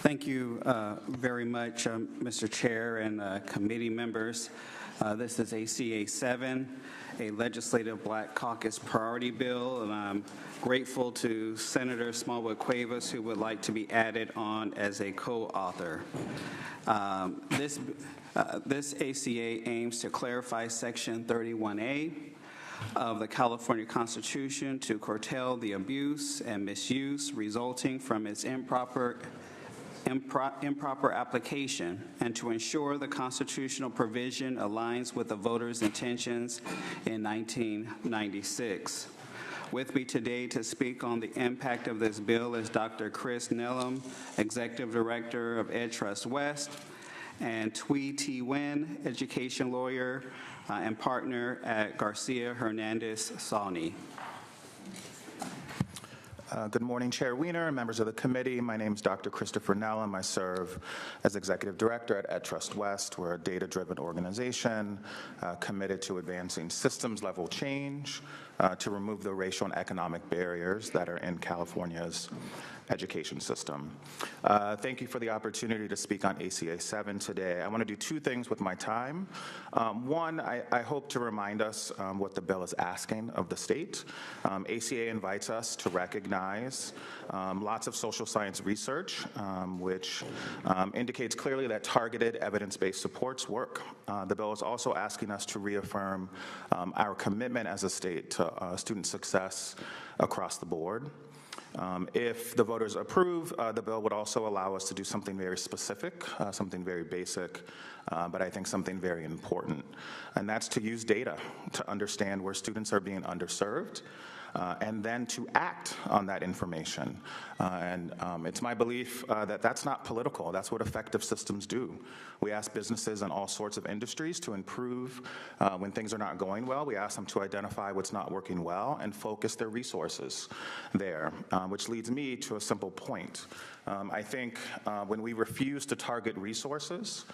Thank you very much, Mr. Chair and committee members. This is ACA 7, a legislative Black Caucus priority bill, and I'm grateful to Senator Smallwood-Cuevas, who would like to be added on as a co-author. This ACA aims to clarify Section 31A of the California Constitution to curtail the abuse and misuse resulting from its improper application, and to ensure the constitutional provision aligns with the voters' intentions in 1996. With me today to speak on the impact of this bill is Dr. Chris Nellum, Executive Director of Ed Trust West, and Thuy Thi Nguyen, education lawyer and partner at Garcia Hernandez Sawney. Good morning, Chair Wiener and members of the committee. My name is Dr. Christopher Nellum. I serve as Executive Director at Ed Trust West. We're a data-driven organization committed to advancing systems-level change to remove the racial and economic barriers that are in California's education system. Thank you for the opportunity to speak on ACA 7 today. I want to do two things with my time. One, I hope to remind us what the bill is asking of the state. ACA invites us to recognize lots of social science research, which indicates clearly that targeted evidence-based supports work. The bill is also asking us to reaffirm our commitment as a state to student success across the board. If the voters approve, the bill would also allow us to do something very specific, something very basic, but I think something very important. And that's to use data to understand where students are being underserved, and then to act on that information. It's my belief that that's not political. That's what effective systems do. We ask businesses in all sorts of industries to improve when things are not going well. We ask them to identify what's not working well and focus their resources there, which leads me to a simple point. I think when we refuse to target resources,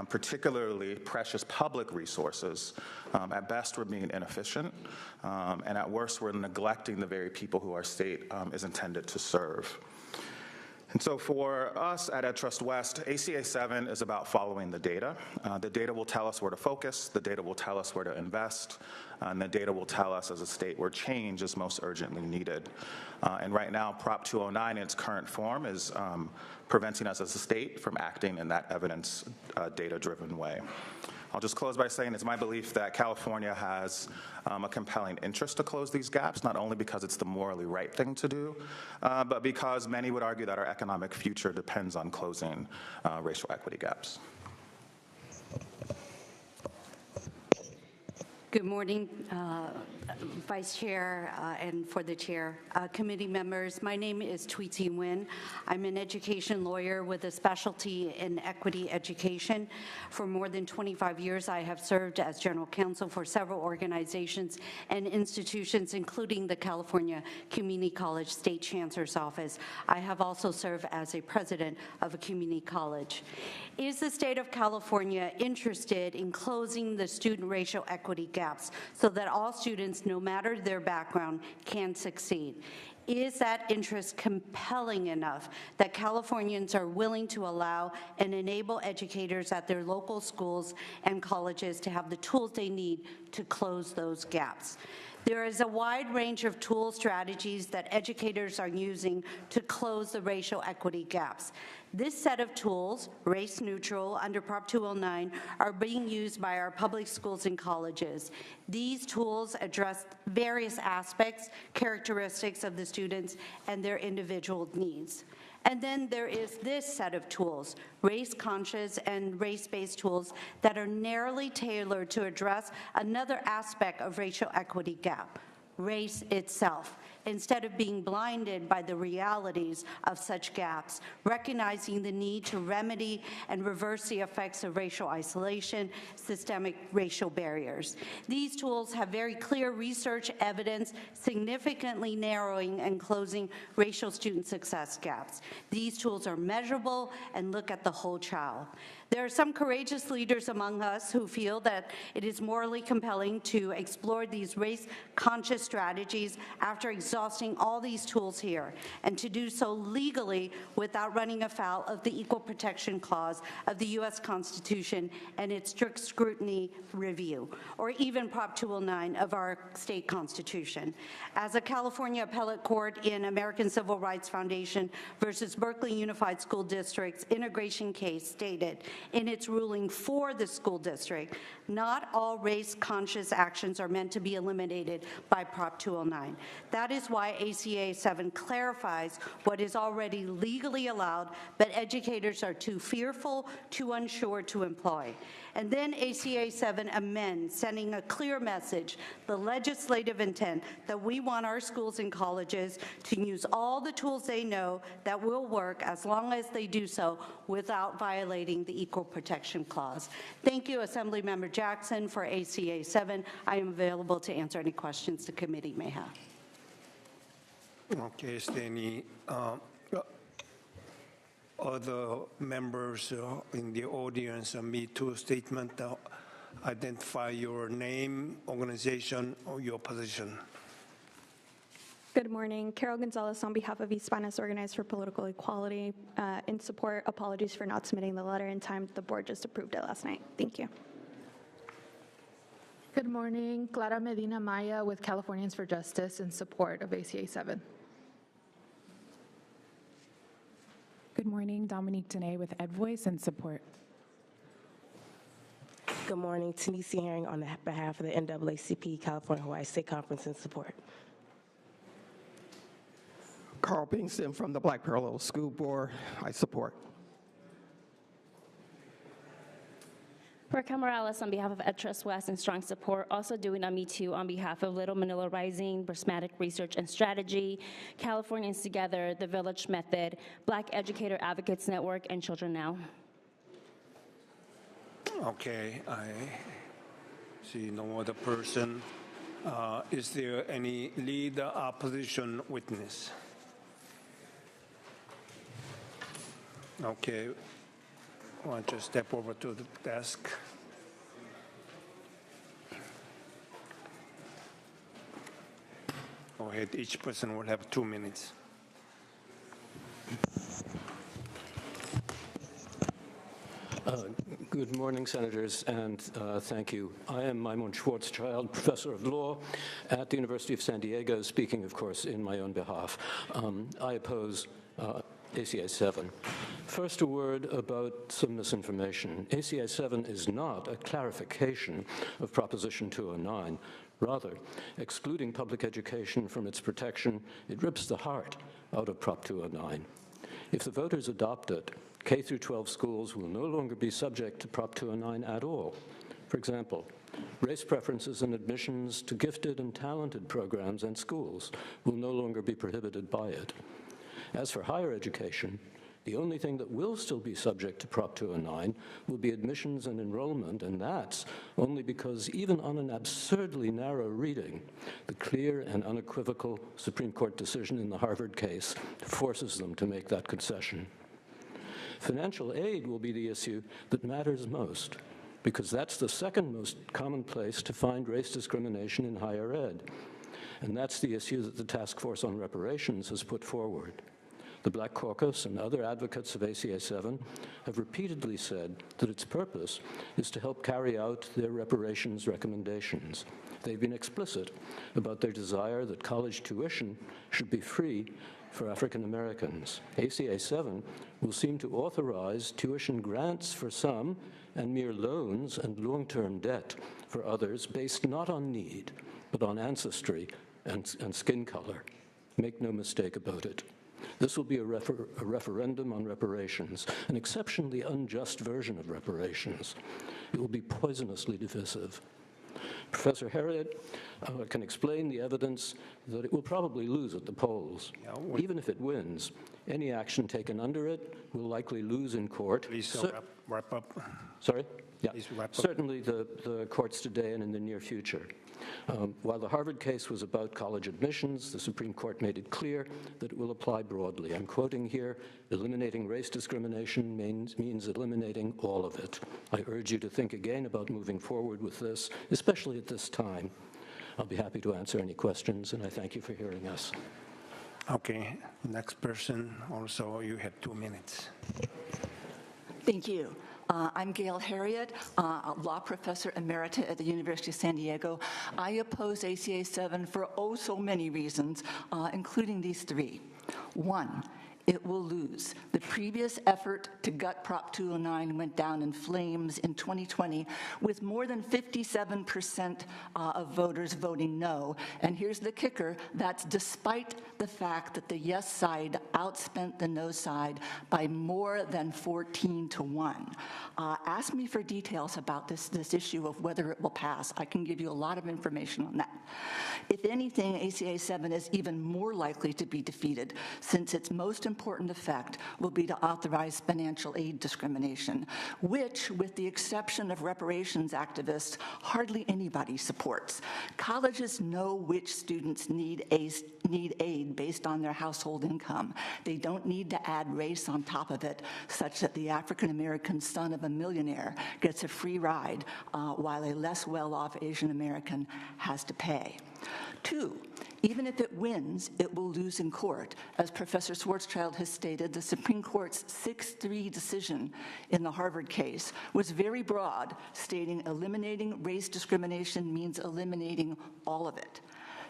particularly precious public resources, at best we're being inefficient, and at worst we're neglecting the very people who our state is intended to serve. And so for us at Ed Trust West, ACA 7 is about following the data. The data will tell us where to focus, the data will tell us where to invest, and the data will tell us as a state where change is most urgently needed. And right now, Prop 209 in its current form is preventing us as a state from acting in that evidence data-driven way. I'll just close by saying it's my belief that California has a compelling interest to close these gaps, not only because it's the morally right thing to do, but because many would argue that our economic future depends on closing racial equity gaps. Good morning, Vice Chair and for the Chair, committee members. My name is Thuy Thi Nguyen. I'm an education lawyer with a specialty in equity education. For more than 25 years, I have served as general counsel for several organizations and institutions, including the California Community College State Chancellor's Office. I have also served as a president of a community college. Is the state of California interested in closing the student racial equity gaps so that all students, no matter their background, can succeed? Is that interest compelling enough that Californians are willing to allow and enable educators at their local schools and colleges to have the tools they need to close those gaps? There is a wide range of tool strategies that educators are using to close the racial equity gaps. This set of tools, race neutral, under Prop 209, are being used by our public schools and colleges. These tools address various aspects, characteristics of the students and their individual needs. And then there is this set of tools, race-conscious and race-based tools that are narrowly tailored to address another aspect of racial equity gap, race itself, instead of being blinded by the realities of such gaps, recognizing the need to remedy and reverse the effects of racial isolation, systemic racial barriers. These tools have very clear research evidence significantly narrowing and closing racial student success gaps. These tools are measurable and look at the whole child. There are some courageous leaders among us who feel that it is morally compelling to explore these race-conscious strategies after exhausting all these tools here, and to do so legally without running afoul of the Equal Protection Clause of the U.S. Constitution and its strict scrutiny review, or even Prop 209 of our state constitution. As a California appellate court in American Civil Rights Foundation versus Berkeley Unified School District's integration case stated in its ruling for the school district, not all race-conscious actions are meant to be eliminated by Prop 209. That is why ACA 7 clarifies what is already legally allowed, but educators are too fearful, too unsure to employ. And then ACA 7 amends, sending a clear message, the legislative intent that we want our schools and colleges to use all the tools they know that will work as long as they do so without violating the Equal Protection Clause. Thank you, Assemblymember Jackson, for ACA 7. I am available to answer any questions the committee may have. Okay, is there any other members in the audience? Me Too statement. Identify your name, organization, or your position. Good morning. Carol Gonzalez on behalf of Hispanos Organized for Political Equality. In support, apologies for not submitting the letter in time. The board just approved it last night. Thank you. Good morning. Clara Medina Maya with Californians for Justice in support of ACA 7. Good morning. Dominique Dene with Ed Voice in support. Good morning. Tanisha Herring on behalf of the NAACP California Hawaii State Conference in support. Carl Bingston from the Black Parallel School Board. I support. Raquel Morales on behalf of Ed Trust West in strong support. Also doing a Me Too on behalf of Little Manila Rising, Prismatic Research and Strategy, Californians Together, The Village Method, Black Educator Advocates Network, and Children Now. Okay, I see no other person. Is there any lead opposition witness? Okay, why don't you step over to the desk? Go ahead, each person will have 2 minutes. Good morning, Senators, and thank you. I am Maimon Schwarzschild, Professor of Law at the University of San Diego, speaking, of course, in my own behalf. I oppose ACA 7. First, a word about some misinformation. ACA 7 is not a clarification of Proposition 209. Rather, excluding public education from its protection, it rips the heart out of Prop 209. If the voters adopt it, K-12 schools will no longer be subject to Prop 209 at all. For example, race preferences and admissions to gifted and talented programs and schools will no longer be prohibited by it. As for higher education, the only thing that will still be subject to Prop 209 will be admissions and enrollment, and that's only because even on an absurdly narrow reading, the clear and unequivocal Supreme Court decision in the Harvard case forces them to make that concession. Financial aid will be the issue that matters most, because that's the second most common place to find race discrimination in higher ed. And that's the issue that the Task Force on Reparations has put forward. The Black Caucus and other advocates of ACA 7 have repeatedly said that its purpose is to help carry out their reparations recommendations. They've been explicit about their desire that college tuition should be free for African Americans. ACA 7 will seem to authorize tuition grants for some and mere loans and long-term debt for others based not on need, but on ancestry and skin color. Make no mistake about it. This will be a referendum on reparations, an exceptionally unjust version of reparations. It will be poisonously divisive. Professor Harriet can explain the evidence that it will probably lose at the polls. Even if it wins, any action taken under it will likely lose in court. Please wrap up. Sorry? Yeah. Please wrap up. Certainly the courts today and in the near future. While the Harvard case was about college admissions, the Supreme Court made it clear that it will apply broadly. I'm quoting here, eliminating race discrimination means eliminating all of it. I urge you to think again about moving forward with this, especially at this time. I'll be happy to answer any questions, and I thank you for hearing us. Okay, next person, also you have 2 minutes. Thank you. I'm Gail Harriet, a law professor emerita at the University of San Diego. I oppose ACA 7 for oh so many reasons, including these 3. 1, it will lose. The previous effort to gut Prop 209 went down in flames in 2020 with more than 57% of voters voting no. And here's the kicker, that's despite the fact that the yes side outspent the no side by more than 14-1. Ask me for details about this issue of whether it will pass. I can give you a lot of information on that. If anything, ACA 7 is even more likely to be defeated since its most important effect will be to authorize financial aid discrimination, which, with the exception of reparations activists, hardly anybody supports. Colleges know which students need aid based on their household income. They don't need to add race on top of it, such that the African-American son of a millionaire gets a free ride while a less well-off Asian American has to pay. 2, even if it wins, it will lose in court. As Professor Schwarzschild has stated, the Supreme Court's 6-3 decision in the Harvard case was very broad, stating eliminating race discrimination means eliminating all of it.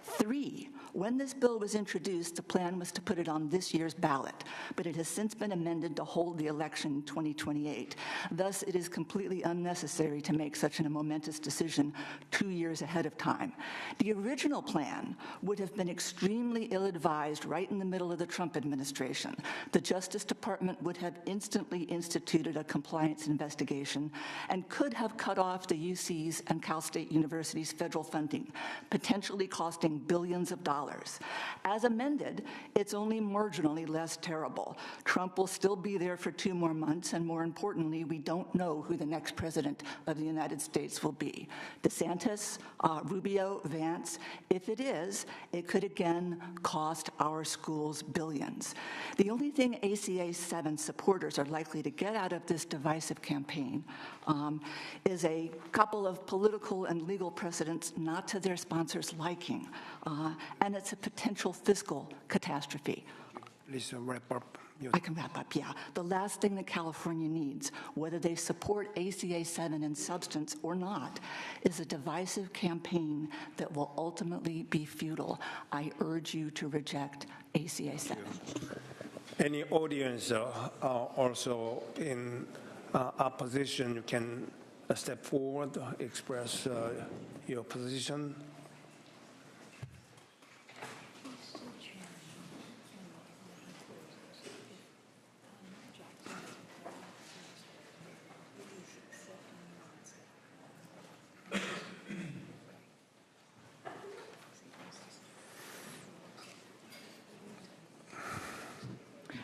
3, when this bill was introduced, the plan was to put it on this year's ballot, but it has since been amended to hold the election in 2028. Thus, it is completely unnecessary to make such a momentous decision 2 years ahead of time. The original plan would have been extremely ill-advised right in the middle of the Trump administration. The Justice Department would have instantly instituted a compliance investigation and could have cut off the UC's and Cal State University's federal funding, potentially costing billions of dollars. As amended, it's only marginally less terrible. Trump will still be there for 2 more months, and more importantly, we don't know who the next president of the United States will be. DeSantis, Rubio, Vance. If it is, it could again cost our schools billions. The only thing ACA 7 supporters are likely to get out of this divisive campaign is a couple of political and legal precedents not to their sponsors' liking. And it's a potential fiscal catastrophe. Please wrap up. I can wrap up, yeah. The last thing that California needs, whether they support ACA 7 in substance or not, is a divisive campaign that will ultimately be futile. I urge you to reject ACA 7. Any audience also in opposition, you can step forward, express your position.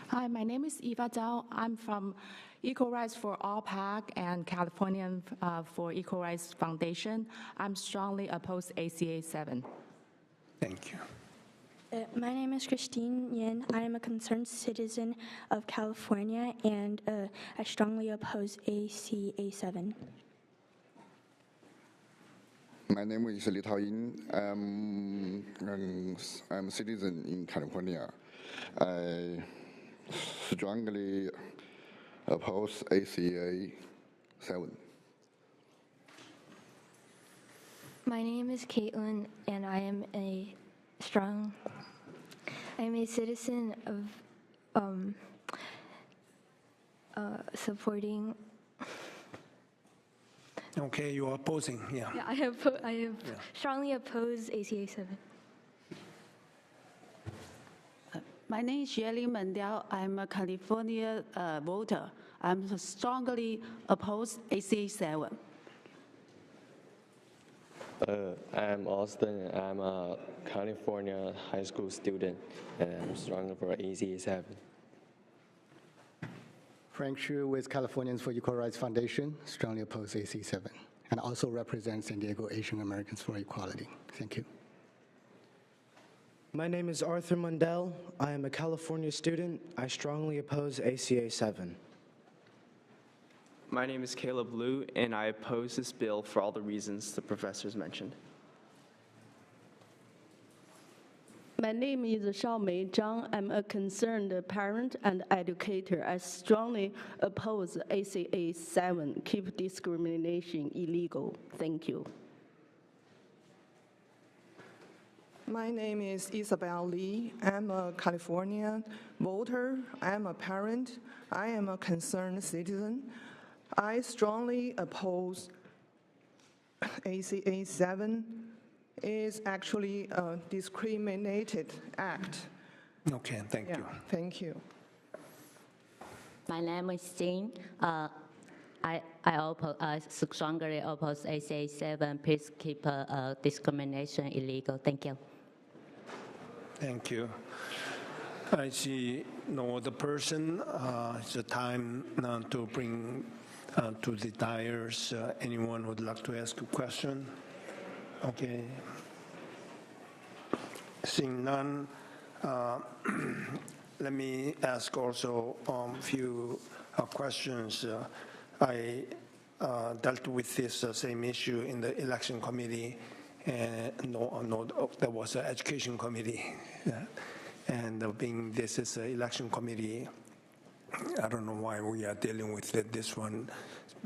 Hi, my name is Eva Zhao. I'm from Equal Rights for All PAC and Californian for Equal Rights Foundation. I'm strongly opposed ACA 7. Thank you. My name is Christine Yin. I am a concerned citizen of California, and I strongly oppose ACA 7. My name is Li Taoyin. I'm a citizen in California. I strongly oppose ACA 7. My name is Caitlin, and I'm a citizen of supporting. Okay, you are opposing, yeah. Yeah, I have strongly opposed ACA 7. My name is Xueli Mendel. I'm a California voter. I'm strongly opposed ACA 7. I'm Austin. I'm a California high school student, and I'm strongly for ACA 7. Frank Xu with Californians for Equal Rights Foundation, strongly oppose AC 7. and also represent San Diego Asian Americans for Equality. Thank you. My name is Arthur Mundell. I am a California student. I strongly oppose ACA 7. My name is Caleb Liu, and I oppose this bill for all the reasons the professors mentioned. My name is Xiaomei Zhang. I'm a concerned parent and educator. I strongly oppose ACA 7, keep discrimination illegal. Thank you. My name is Isabel Lee. I'm a California voter. I'm a parent. I am a concerned citizen. I strongly oppose ACA 7. Is actually a discriminated act. Okay, thank you. Thank you. My name is Jing. I strongly oppose ACA 7. Please keep discrimination illegal. Thank you. Thank you. I see no other person. It's the time now to bring to the dais anyone who would like to ask a question. Okay. Seeing none, let me ask also a few questions. I dealt with this same issue in the election committee, and there was an education committee. And being this is an election committee, I don't know why we are dealing with this one,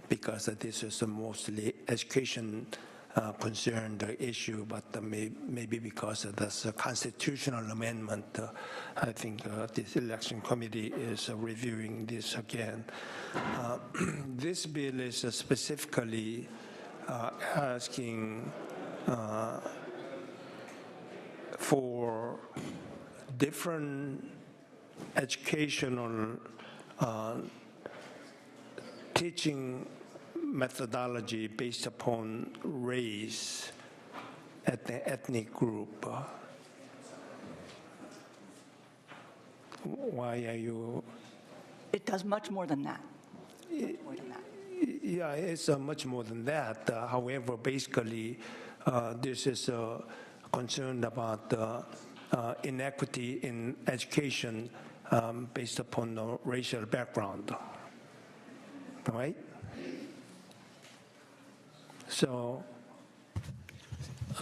because this is a mostly education concerned issue, but maybe because of this constitutional amendment, I think this election committee is reviewing this again. This bill is specifically asking for different educational teaching methodology based upon race, ethnic group. Why are you? It does much more than that. Yeah, it's much more than that. However, basically, this is concerned about inequity in education based upon the racial background, right? So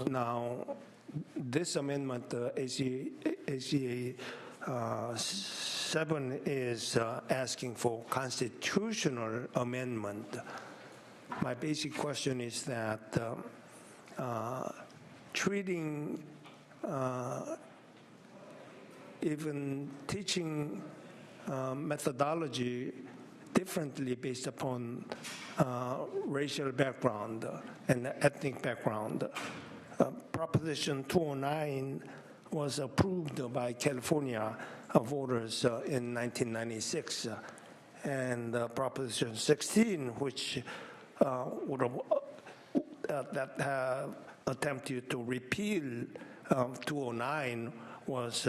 now, this amendment, ACA 7, is asking for constitutional amendment. My basic question is that treating even teaching methodology differently based upon racial background and ethnic background. Proposition 209 was approved by California voters in 1996, and Proposition 16, which would have attempted to repeal 209, was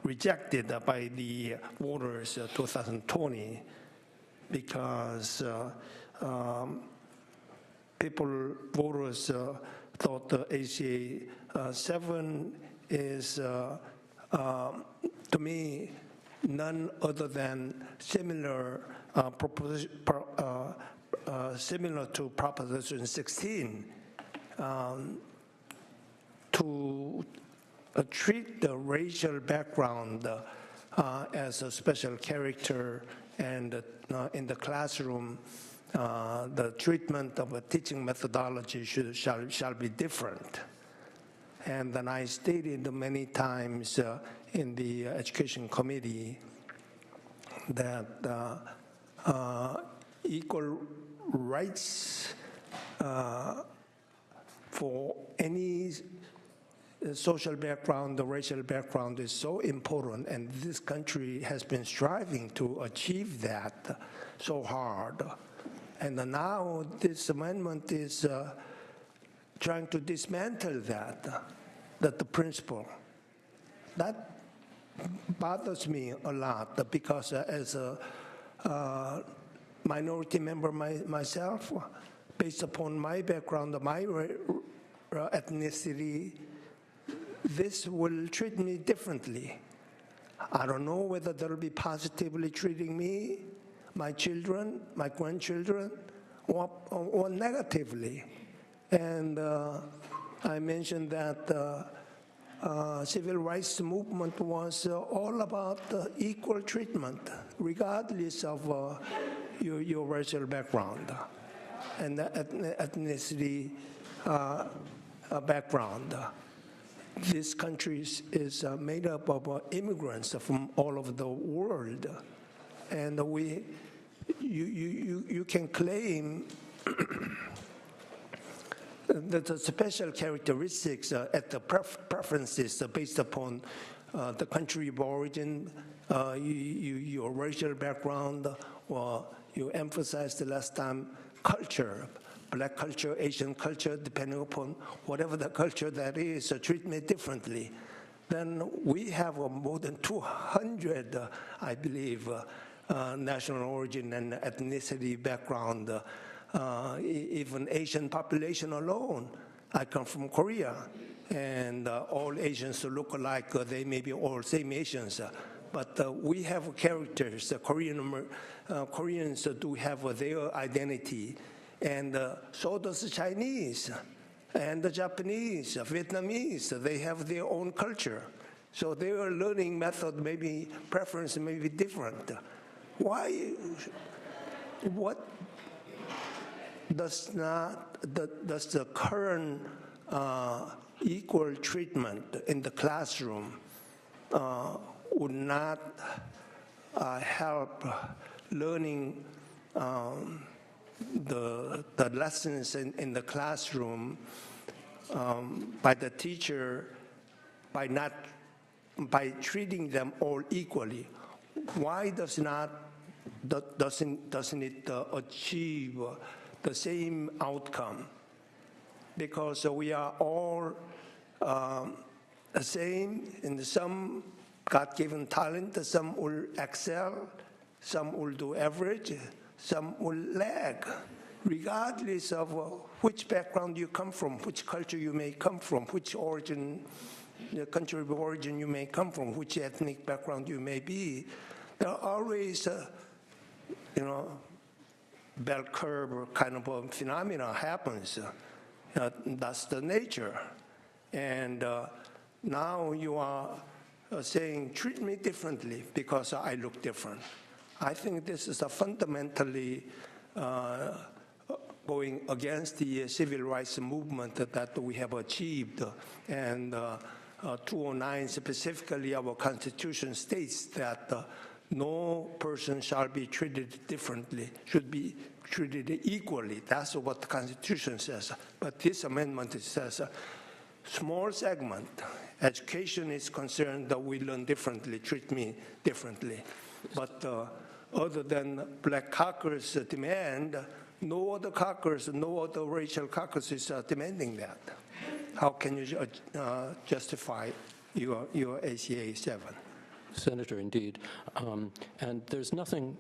rejected by the voters 2020. Because voters thought the ACA 7 is, to me, none other than similar to Proposition 16, to treat the racial background as a special character, and in the classroom, the treatment of a teaching methodology shall be different. And then I stated many times in the Education Committee that equal rights for any social background, the racial background is so important, and this country has been striving to achieve that so hard. And now this amendment is trying to dismantle that the principle. That bothers me a lot, because as a minority member myself, based upon my background, my ethnicity, this will treat me differently. I don't know whether they'll be positively treating me, my children, my grandchildren, or negatively. And I mentioned that civil rights movement was all about equal treatment, regardless of your racial background and ethnicity background. This country is made up of immigrants from all over the world, and you can claim that the special characteristics at the preferences based upon the country of origin, your racial background, or you emphasized the last time culture, black culture, Asian culture, depending upon whatever the culture that is, treat me differently. Then we have more than 200, I believe, national origin and ethnicity background, even Asian population alone. I come from Korea, and all Asians look alike. They may be all same Asians, but we have characters. Koreans do have their identity, and so does the Chinese, and the Japanese, Vietnamese. They have their own culture, so their learning method, maybe preference, may be different. Why? What does the current equal treatment in the classroom would not help learning the lessons in the classroom by the teacher by treating them all equally? Why doesn't it achieve the same outcome? Because we are all the same in some God-given talent. Some will excel, some will do average, some will lag, regardless of which background you come from, which culture you may come from, which origin, the country of origin you may come from, which ethnic background you may be. There are always, bell curve kind of a phenomena happens. That's the nature. And now you are saying, treat me differently because I look different. I think this is a fundamentally going against the civil rights movement that we have achieved. And 209 specifically, our Constitution states that no person shall be treated differently, should be treated equally. That's what the Constitution says. But this amendment says small segment. Education is concerned that we learn differently, treat me differently. But other than black caucus demand, no other caucus, no other racial caucuses are demanding that. How can you justify your ACA 7? Senator, indeed. And there's nothing,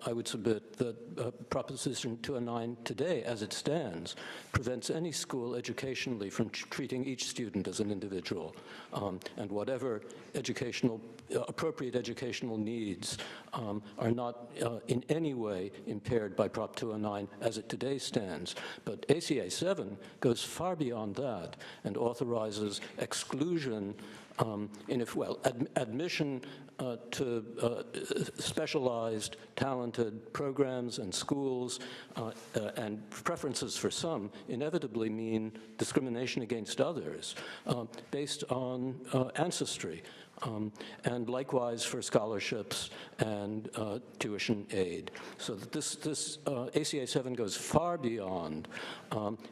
I would submit, that Proposition 209 today, as it stands, prevents any school educationally from treating each student as an individual. And whatever appropriate educational needs are not in any way impaired by Prop 209 as it today stands. But ACA 7 goes far beyond that and authorizes exclusion admission to specialized, talented programs and schools and preferences for some inevitably mean discrimination against others based on ancestry. And likewise for scholarships and tuition aid. So that this ACA 7 goes far beyond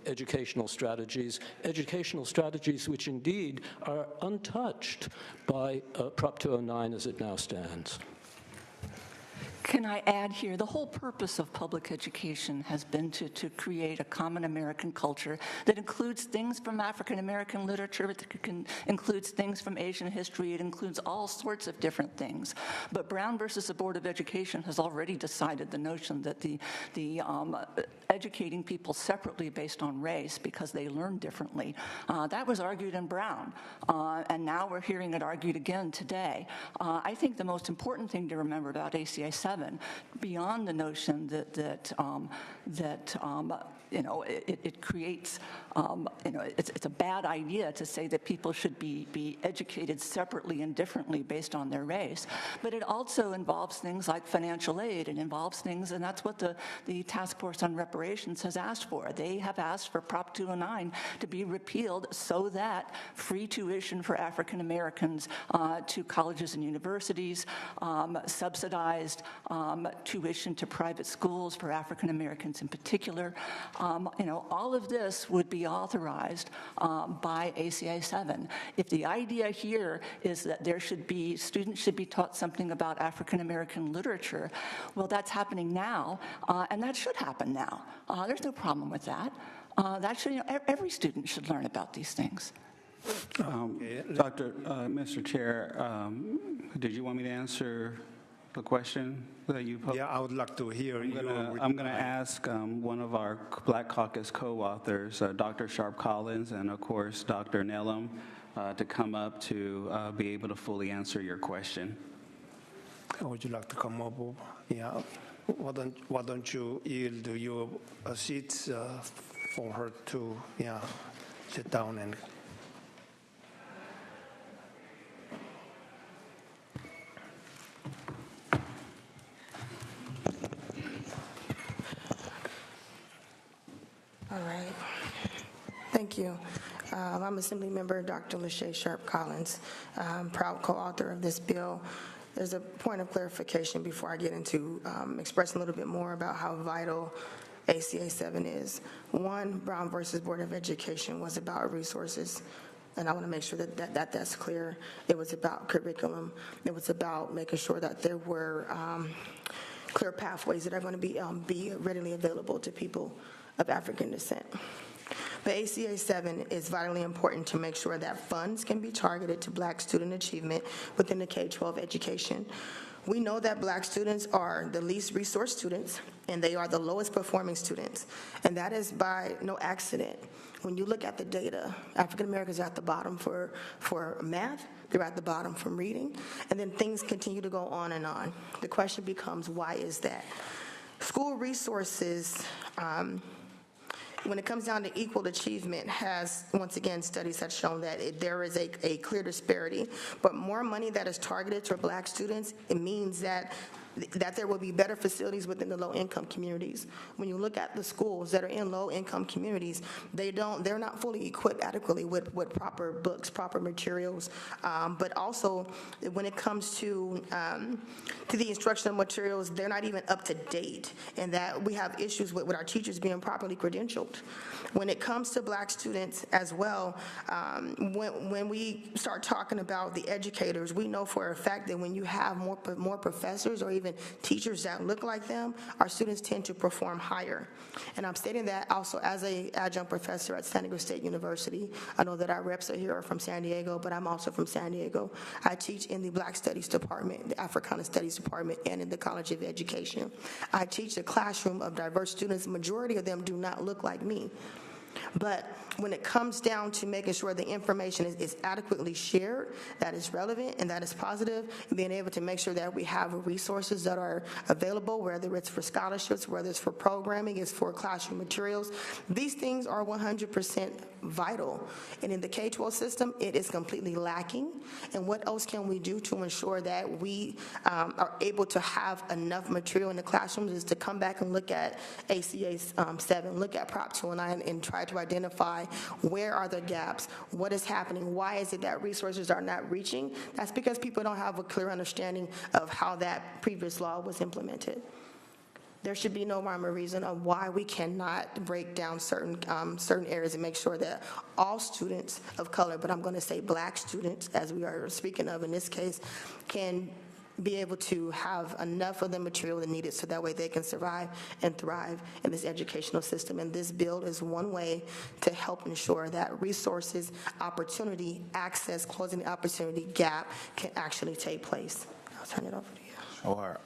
educational strategies which indeed are untouched by Prop 209 as it now stands. Can I add here, the whole purpose of public education has been to create a common American culture that includes things from African American literature, that includes things from Asian history, it includes all sorts of different things. But Brown versus the Board of Education has already decided the notion that the educating people separately based on race because they learn differently, that was argued in Brown, and now we're hearing it argued again today. I think the most important thing to remember about ACA 7, beyond the notion that it creates, it's a bad idea to say that people should be educated separately and differently based on their race, but it also involves things like financial aid. It involves things, and that's what the Task Force on Reparations has asked for. They have asked for Prop 209 to be repealed so that free tuition for African Americans to colleges and universities, subsidized tuition to private schools for African Americans in particular, all of this would be authorized by ACA 7. If the idea here is that students should be taught something about African American literature, well, that's happening now, and that should happen now. There's no problem with that. Every student should learn about these things. Mr. Chair, did you want me to answer the question that you posed? Yeah, I would like to hear you. I'm going to ask one of our Black Caucus co-authors, Dr. Sharp Collins, and of course, Dr. Nellam, to come up to be able to fully answer your question. Would you like to come up? Yeah. Why don't you yield your seats for her to sit down and. All right. Thank you. I'm Assembly Member Dr. Lachey Sharp Collins, proud co-author of this bill. There's a point of clarification before I get into expressing a little bit more about how vital ACA 7 is. One, Brown versus Board of Education was about resources, and I want to make sure that's clear. It was about curriculum. It was about making sure that there were clear pathways that are going to be readily available to people of African descent. But ACA 7 is vitally important to make sure that funds can be targeted to Black student achievement within the K-12 education. We know that Black students are the least resourced students, and they are the lowest performing students, and that is by no accident. When you look at the data, African Americans are at the bottom for math, they're at the bottom from reading, and then things continue to go on and on. The question becomes, why is that? School resources, when it comes down to equal achievement, has, once again, studies have shown that there is a clear disparity. But more money that is targeted to Black students, it means that there will be better facilities within the low-income communities. When you look at the schools that are in low-income communities, they're not fully equipped adequately with proper books, proper materials, but also when it comes to the instructional materials, they're not even up to date, and that we have issues with our teachers being properly credentialed. When it comes to Black students as well, when we start talking about the educators, we know for a fact that when you have more professors or even teachers that look like them, our students tend to perform higher. And I'm stating that also as an adjunct professor at San Diego State University. I know that our reps are here from San Diego, but I'm also from San Diego. I teach in the Black Studies Department, the Africana Studies Department, and in the College of Education. I teach a classroom of diverse students. The majority of them do not look like me. But when it comes down to making sure the information is adequately shared, that is relevant and that is positive, and being able to make sure that we have resources that are available, whether it's for scholarships, whether it's for programming, it's for classroom materials, these things are 100% vital. And in the K-12 system, it is completely lacking. And what else can we do to ensure that we are able to have enough material in the classrooms is to come back and look at ACA 7, look at Prop 209, and try to identify where are the gaps, what is happening, why is it that resources are not reaching. That's because people don't have a clear understanding of how that previous law was implemented. There should be no rhyme or reason of why we cannot break down certain areas and make sure that all students of color, but I'm going to say Black students, as we are speaking of in this case, can be able to have enough of the material that needed so that way they can survive and thrive in this educational system. And this bill is one way to help ensure that resources, opportunity, access, closing the opportunity gap can actually take place. I'll turn it over to you. Sure.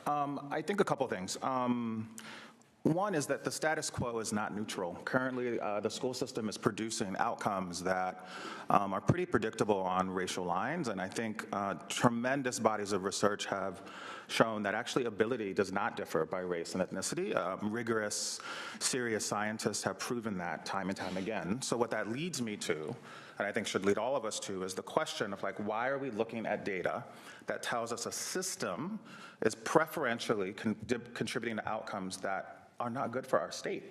I think a couple things. One is that the status quo is not neutral. Currently, the school system is producing outcomes that are pretty predictable on racial lines, and I think tremendous bodies of research have shown that actually ability does not differ by race and ethnicity. Rigorous, serious scientists have proven that time and time again. So what that leads me to, and I think should lead all of us to, is the question of like, why are we looking at data that tells us a system is preferentially contributing to outcomes that are not good for our state?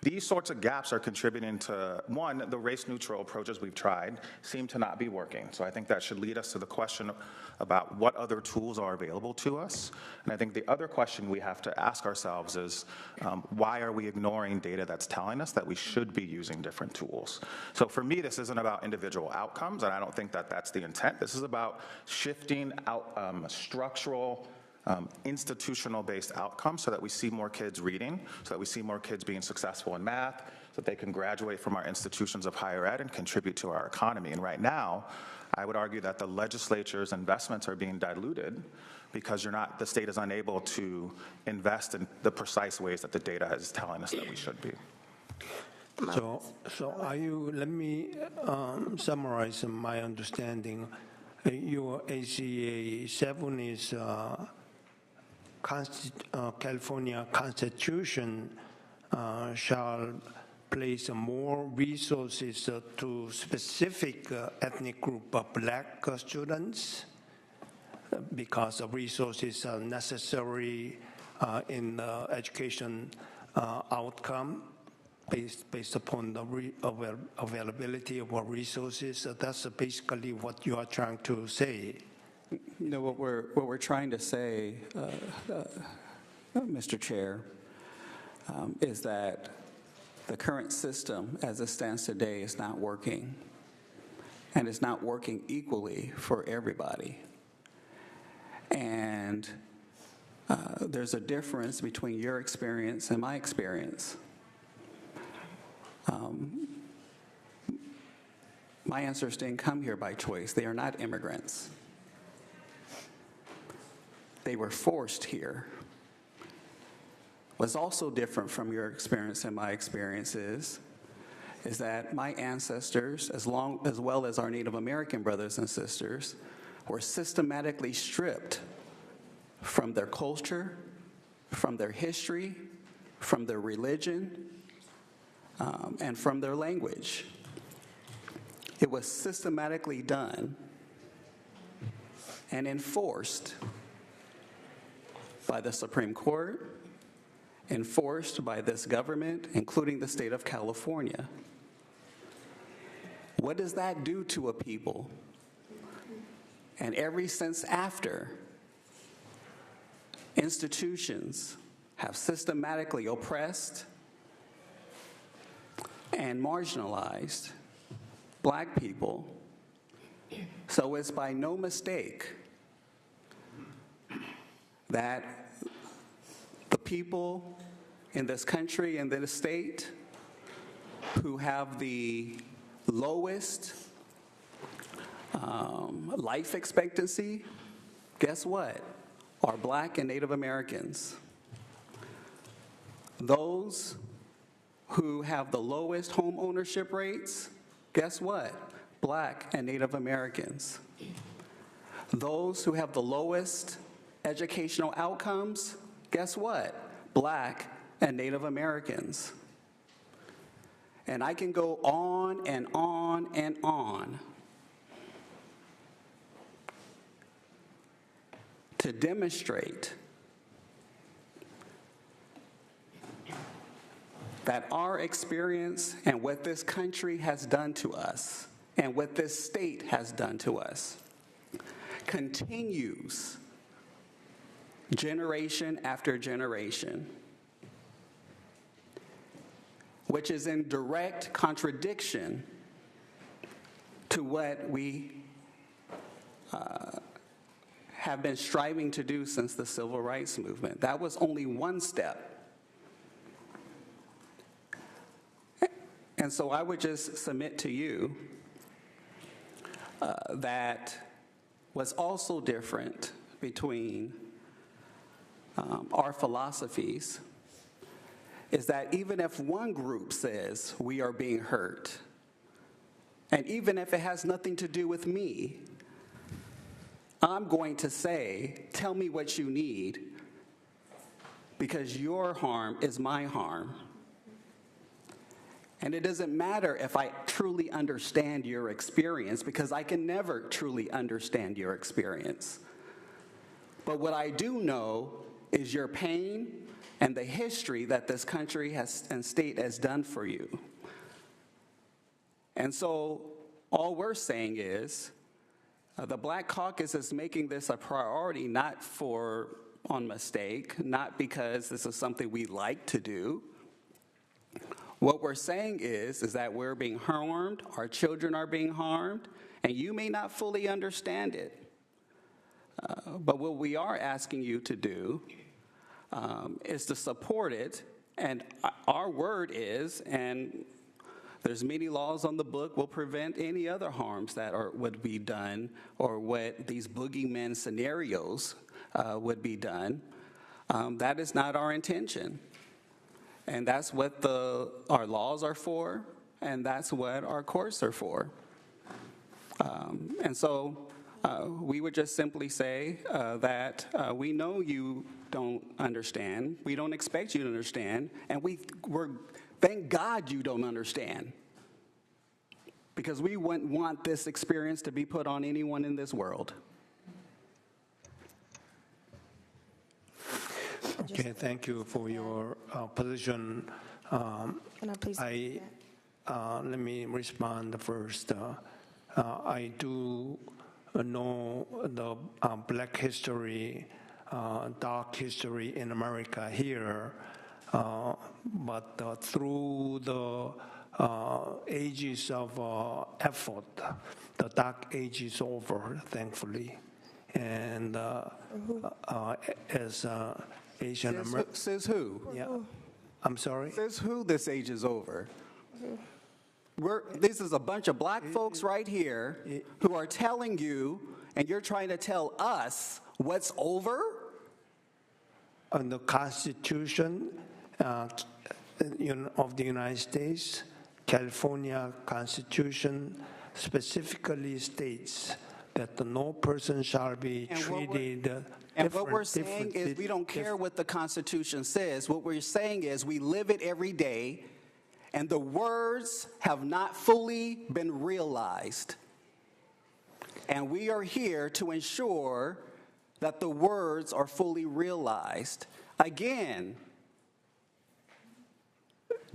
These sorts of gaps are contributing to, one, the race-neutral approaches we've tried seem to not be working. So I think that should lead us to the question about what other tools are available to us. And I think the other question we have to ask ourselves is, why are we ignoring data that's telling us that we should be using different tools? So for me, this isn't about individual outcomes, and I don't think that that's the intent. This is about shifting out structural institutional-based outcomes so that we see more kids reading, so that we see more kids being successful in math, so that they can graduate from our institutions of higher ed and contribute to our economy. And right now, I would argue that the legislature's investments are being diluted because the state is unable to invest in the precise ways that the data is telling us that we should be. So let me summarize my understanding. Your ACA 7 is California Constitution shall place more resources to specific ethnic group of Black students because the resources are necessary in the education outcome based upon the availability of our resources. So that's basically what you are trying to say. No, what we're trying to say, Mr. Chair, is that the current system as it stands today is not working, and it's not working equally for everybody. And there's a difference between your experience and my experience. My ancestors didn't come here by choice. They are not immigrants. They were forced here. What's also different from your experience and my experience is that my ancestors, as well as our Native American brothers and sisters, were systematically stripped from their culture, from their history, from their religion, and from their language. It was systematically done and enforced by the Supreme Court, enforced by this government, including the state of California. What does that do to a people? And ever since after, institutions have systematically oppressed and marginalized Black people. So it's by no mistake that the people in this country and this state who have the lowest life expectancy, guess what? Are Black and Native Americans. Those who have the lowest home ownership rates, guess what? Black and Native Americans. Those who have the lowest educational outcomes, guess what? Black and Native Americans. And I can go on and on and on to demonstrate that our experience and what this country has done to us and what this state has done to us continues generation after generation, which is in direct contradiction to what we have have been striving to do since the civil rights movement. That was only one step. And so I would just submit to you that what's also different between our philosophies is that even if one group says we are being hurt, and even if it has nothing to do with me, I'm going to say, tell me what you need, because your harm is my harm. And it doesn't matter if I truly understand your experience, because I can never truly understand your experience. But what I do know is your pain and the history that this country and state has done for you. And so all we're saying is the Black Caucus is making this a priority, not on mistake, not because this is something we like to do. What we're saying is that we're being harmed, our children are being harmed, and you may not fully understand it. But what we are asking you to do is to support it, and our word is, and there's many laws on the book, will prevent any other harms that would be done, or what these boogeyman scenarios would be done. That is not our intention. And that's what our laws are for, and that's what our courts are for. And so we would just simply say that we know you don't understand. We don't expect you to understand, and thank God you don't understand, because we wouldn't want this experience to be put on anyone in this world. Okay, thank you for your position. Can I please? Let me respond first. I do know the Black history, dark history in America here, but through the ages of effort, the dark age is over, thankfully. And as Asian American. Says who? Yeah. I'm sorry? Says who this age is over? This is a bunch of Black folks right here who are telling you, and you're trying to tell us what's over? On the Constitution of the United States, California Constitution specifically states that no person shall be treated. And what we're saying is we don't care what the Constitution says. What we're saying is we live it every day, and the words have not fully been realized. And we are here to ensure that the words are fully realized. Again,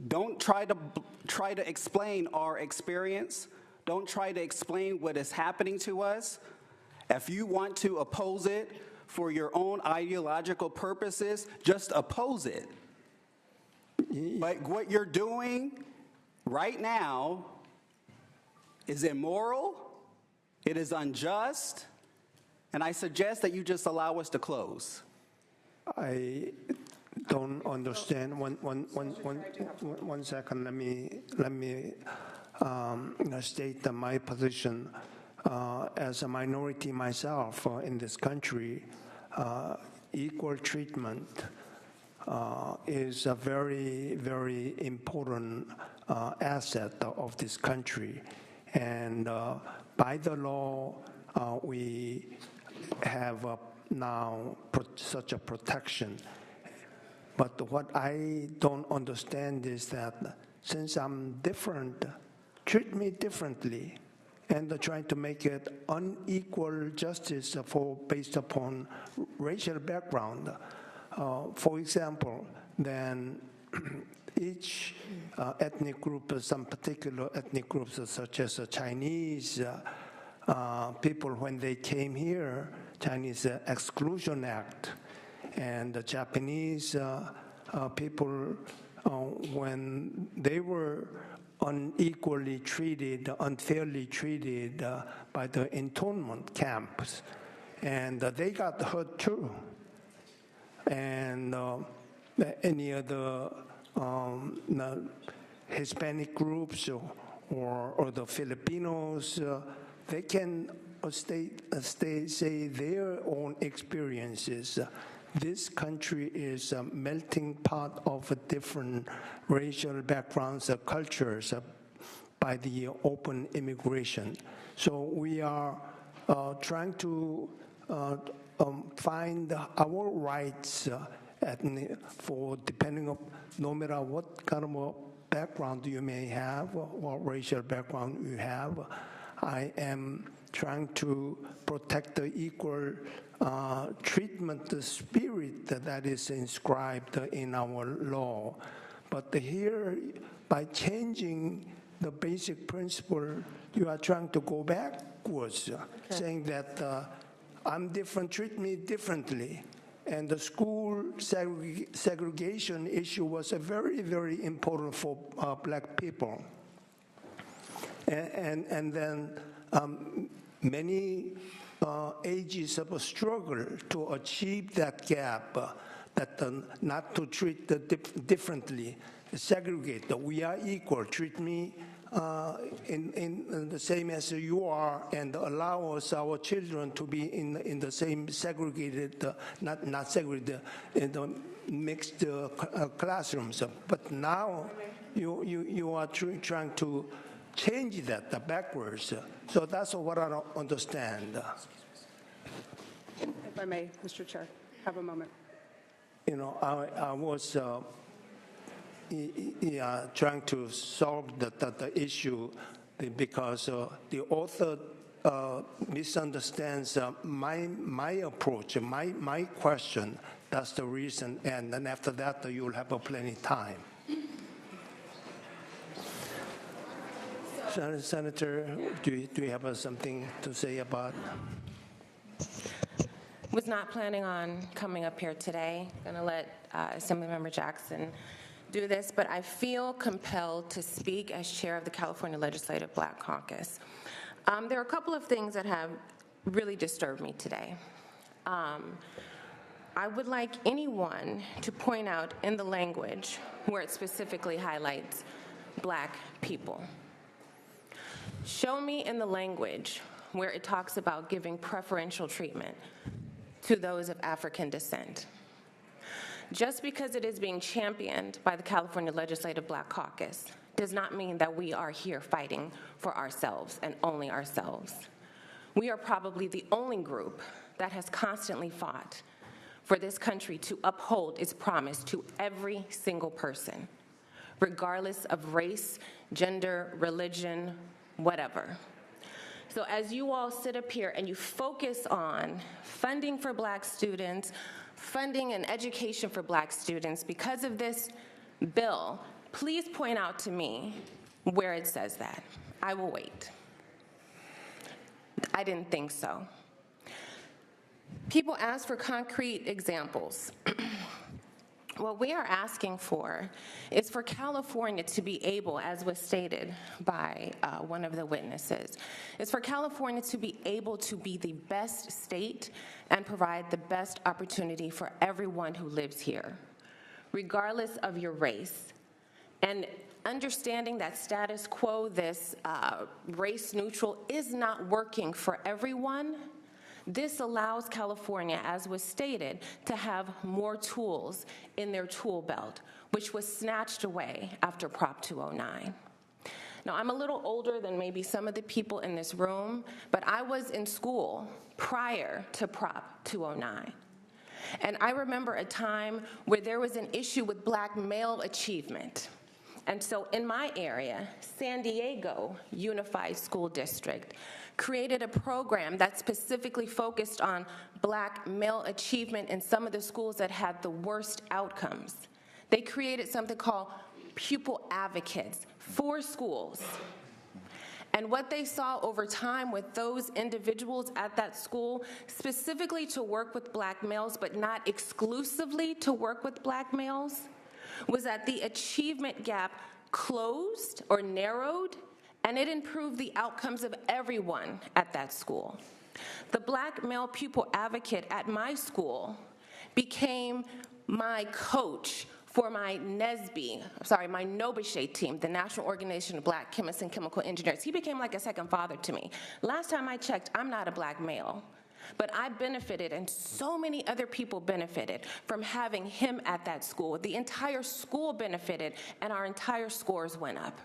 don't try to explain our experience. Don't try to explain what is happening to us. If you want to oppose it for your own ideological purposes, just oppose it. But what you're doing right now is immoral, it is unjust, and I suggest that you just allow us to close. I don't understand. One second. Let me state my position. As a minority myself in this country, equal treatment is a very, very important asset of this country. And by the law, we have now such a protection. But what I don't understand is that since I'm different, treat me differently, and trying to make it unequal justice based upon racial background. For example, then each ethnic group, some particular ethnic groups such as Chinese people, when they came here, Chinese Exclusion Act, and the Japanese people, when they were unequally treated, unfairly treated by the internment camps. and they got hurt too. And any other Hispanic groups or the Filipinos, they can say their own experiences. This country is a melting pot of different racial backgrounds, cultures by the open immigration. So we are trying to find our rights for depending on no matter what kind of a background you may have or racial background you have. I am trying to protect the equal treatment spirit that is inscribed in our law. But here, by changing the basic principle, you are trying to go backwards, saying that I'm different, treat me differently. And the school segregation issue was a very, very important for black people. And then many ages of a struggle to achieve that gap, that not to treat differently, segregate. We are equal, treat me in the same as you are, and allow us, our children, to be in the same segregated, not segregated, in the mixed classrooms. But now you are trying to change that backwards. So that's what I don't understand. If I may, Mr. Chair, have a moment. You know, I was trying to solve the issue because the author misunderstands my approach, my question. That's the reason. And then after that, you'll have plenty of time. Senator, do you have something to say about? Was not planning on coming up here today. Going to let Assemblymember Jackson do this, but I feel compelled to speak as chair of the California Legislative Black Caucus. There are a couple of things that have really disturbed me today. I would like anyone to point out in the language where it specifically highlights black people. Show me in the language where it talks about giving preferential treatment to those of African descent. Just because it is being championed by the California Legislative Black Caucus does not mean that we are here fighting for ourselves and only ourselves. We are probably the only group that has constantly fought for this country to uphold its promise to every single person, regardless of race, gender, religion, whatever. So as you all sit up here and you focus on funding for black students, funding and education for black students, because of this bill, please point out to me where it says that. I will wait. I didn't think so. People ask for concrete examples. What we are asking for is for California to be able, as was stated by one of the witnesses, is for California to be able to be the best state and provide the best opportunity for everyone who lives here, regardless of your race. And understanding that status quo, this race neutral, is not working for everyone. This allows California, as was stated, to have more tools in their tool belt, which was snatched away after Prop 209. Now, I'm a little older than maybe some of the people in this room, but I was in school prior to Prop 209. And I remember a time where there was an issue with black male achievement. And so in my area, San Diego Unified School District created a program that specifically focused on black male achievement in some of the schools that had the worst outcomes. They created something called pupil advocates for schools. And what they saw over time with those individuals at that school, specifically to work with black males, but not exclusively to work with black males, was that the achievement gap closed or narrowed, and it improved the outcomes of everyone at that school. The black male pupil advocate at my school became my coach for my my Nobuche team, the National Organization of Black Chemists and Chemical Engineers. He became like a second father to me. Last time I checked, I'm not a black male, but I benefited, and so many other people benefited from having him at that school. The entire school benefited, and our entire scores went up.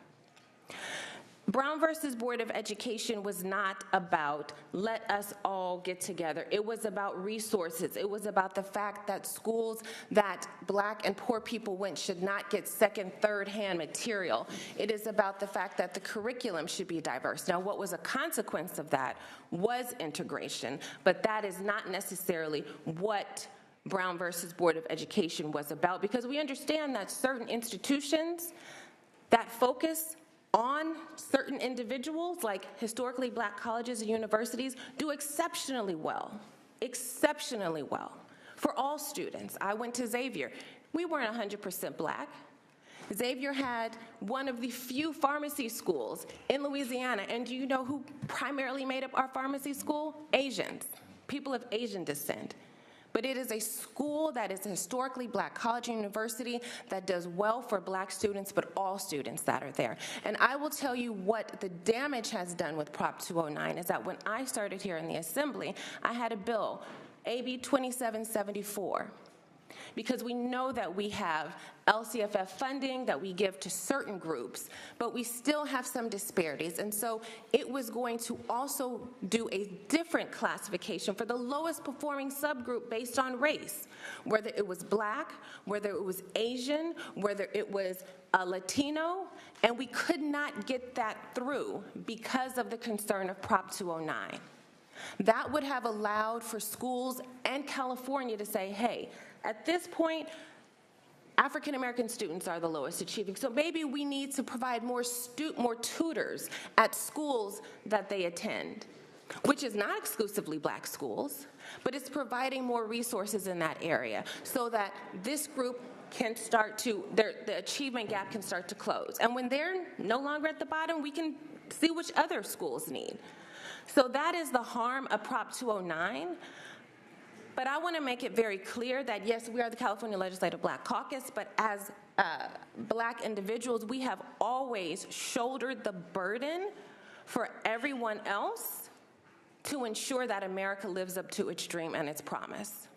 Brown versus Board of Education was not about let us all get together. It was about resources. It was about the fact that schools that black and poor people went should not get second, third-hand material. It is about the fact that the curriculum should be diverse. Now, what was a consequence of that was integration, but that is not necessarily what Brown versus Board of Education was about, because we understand that certain institutions that focus on certain individuals, like historically black colleges and universities, do exceptionally well for all students. I went to Xavier. We weren't 100% black. Xavier had one of the few pharmacy schools in Louisiana, and do you know who primarily made up our pharmacy school? Asians, people of Asian descent. But it is a school that is a historically black college and university that does well for black students, but all students that are there. And I will tell you what the damage has done with Prop 209 is that when I started here in the Assembly, I had a bill, AB 2774, because we know that we have LCFF funding that we give to certain groups, but we still have some disparities. And so it was going to also do a different classification for the lowest performing subgroup based on race, whether it was black, whether it was Asian, whether it was Latino, and we could not get that through because of the concern of Prop 209. That would have allowed for schools and California to say, hey, at this point, African American students are the lowest achieving, so maybe we need to provide more tutors at schools that they attend, which is not exclusively black schools, but it's providing more resources in that area so that this group can start to, the achievement gap can start to close. And when they're no longer at the bottom, we can see which other schools need. So that is the harm of Prop 209. But I want to make it very clear that, yes, we are the California Legislative Black Caucus, but as black individuals, we have always shouldered the burden for everyone else to ensure that America lives up to its dream and its promise.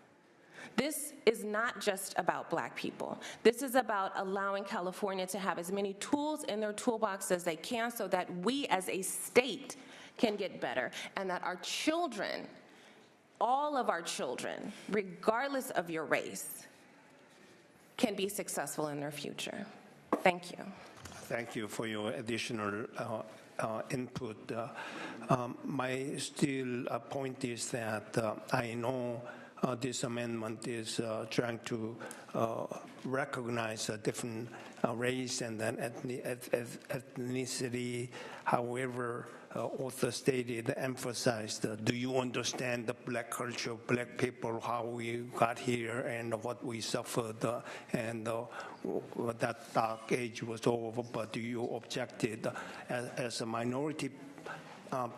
This is not just about black people. This is about allowing California to have as many tools in their toolbox as they can so that we as a state can get better, and that our children, all of our children, regardless of your race, can be successful in their future. Thank you. Thank you for your additional input. My still point is that I know this amendment is trying to recognize a different race and then ethnicity. However, author stated, emphasized, do you understand the black culture, black people, how we got here and what we suffered, and that dark age was over, but you objected. As a minority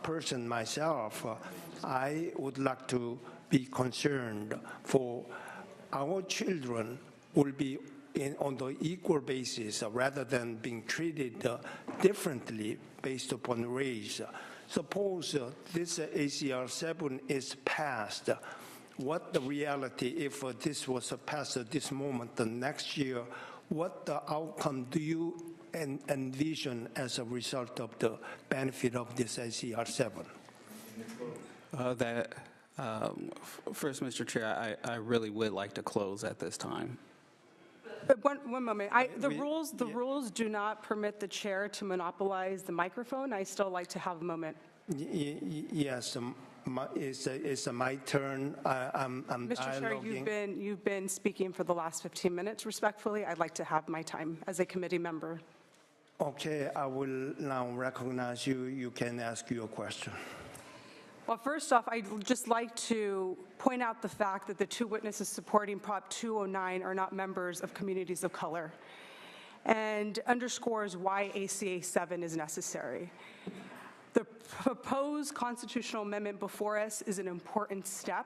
person myself, I would like to be concerned for our children will be on the equal basis rather than being treated differently based upon race. Suppose this ACR 7 is passed. What the reality, if this was passed at this moment, the next year, what the outcome do you envision as a result of the benefit of this ACR 7? First, Mr. Chair, I really would like to close at this time. One moment. The rules do not permit the chair to monopolize the microphone. I still like to have a moment. Yes, it's my turn. I'm Mr. Chair, you've been speaking for the last 15 minutes. Respectfully, I'd like to have my time as a committee member. Okay, I will now recognize you. You can ask your question. Well, first off, I'd just like to point out the fact that the two witnesses supporting Prop 209 are not members of communities of color, and underscores why ACA 7 is necessary. The proposed constitutional amendment before us is an important step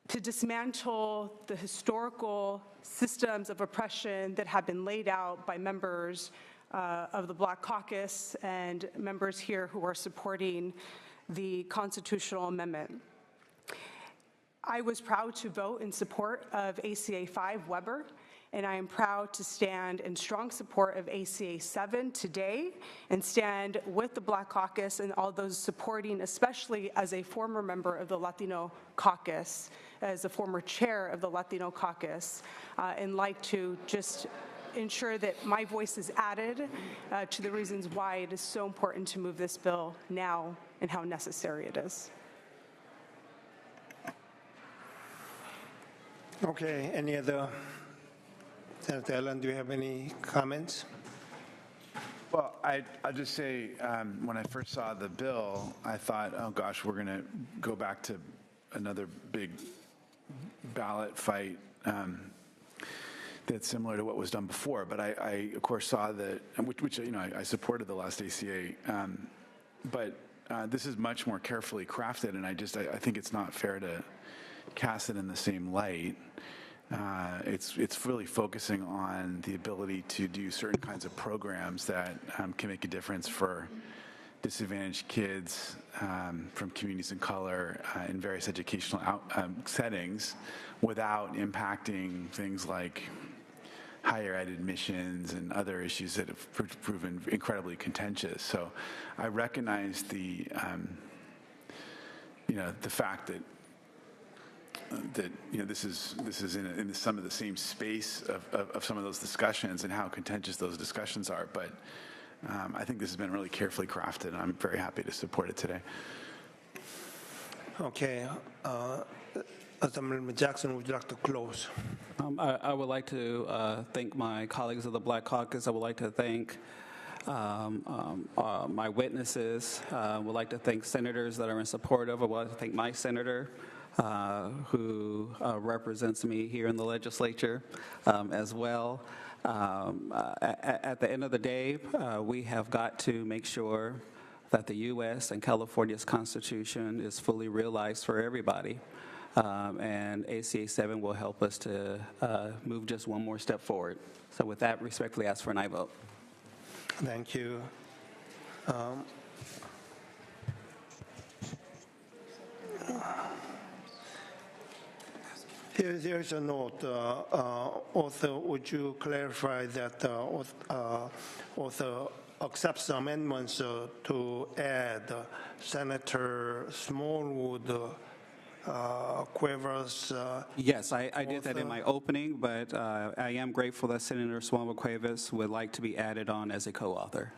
to dismantle the historical systems of oppression that have been laid out by members of the Black Caucus and members here who are supporting the constitutional amendment. I was proud to vote in support of ACA 5 Weber, and I am proud to stand in strong support of ACA 7 today and stand with the Black Caucus and all those supporting, especially as a former member of the Latino Caucus, as a former chair of the Latino Caucus, and like to just ensure that my voice is added to the reasons why it is so important to move this bill now and how necessary it is. Okay, any other? Senator Allen, do you have any comments? Well, I'll just say, when I first saw the bill, I thought, oh gosh, we're going to go back to another big ballot fight that's similar to what was done before. But I of course, saw that, which you know, I supported the last ACA, but this is much more carefully crafted, and I think it's not fair to cast it in the same light. It's really focusing on the ability to do certain kinds of programs that can make a difference for disadvantaged kids from communities of color in various educational settings without impacting things like higher ed admissions and other issues that have proven incredibly contentious. So I recognize the, you know, the fact that you know, this is in some of the same space of some of those discussions and how contentious those discussions are. But I think this has been really carefully crafted, and I'm very happy to support it today. Okay. Assemblymember Jackson, would you like to close? I would like to thank my colleagues of the Black Caucus. I would like to thank my witnesses. I would like to thank senators that are in support of. I would like to thank my senator, who represents me here in the legislature as well. At the end of the day, we have got to make sure that the U.S. and California's Constitution is fully realized for everybody. And ACA 7 will help us to move just one more step forward. So with that, respectfully ask for an aye vote. Thank you. Here's a note. Author, would you clarify that author accepts the amendments to add Senator Smallwood, Cuevas? Yes, I did that in my opening, but I am grateful that Senator Smallwood Cuevas would like to be added on as a co-author.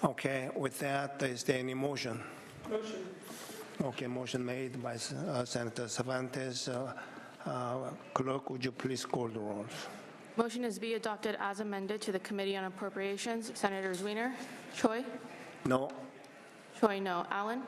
Okay, with that, is there any motion? Motion. Okay, motion made by Senator Cervantes. Clerk, would you please call the rolls? Motion is be adopted as amended to the Committee on Appropriations. Senators Wiener, Choi? No. Choi, no. Allen?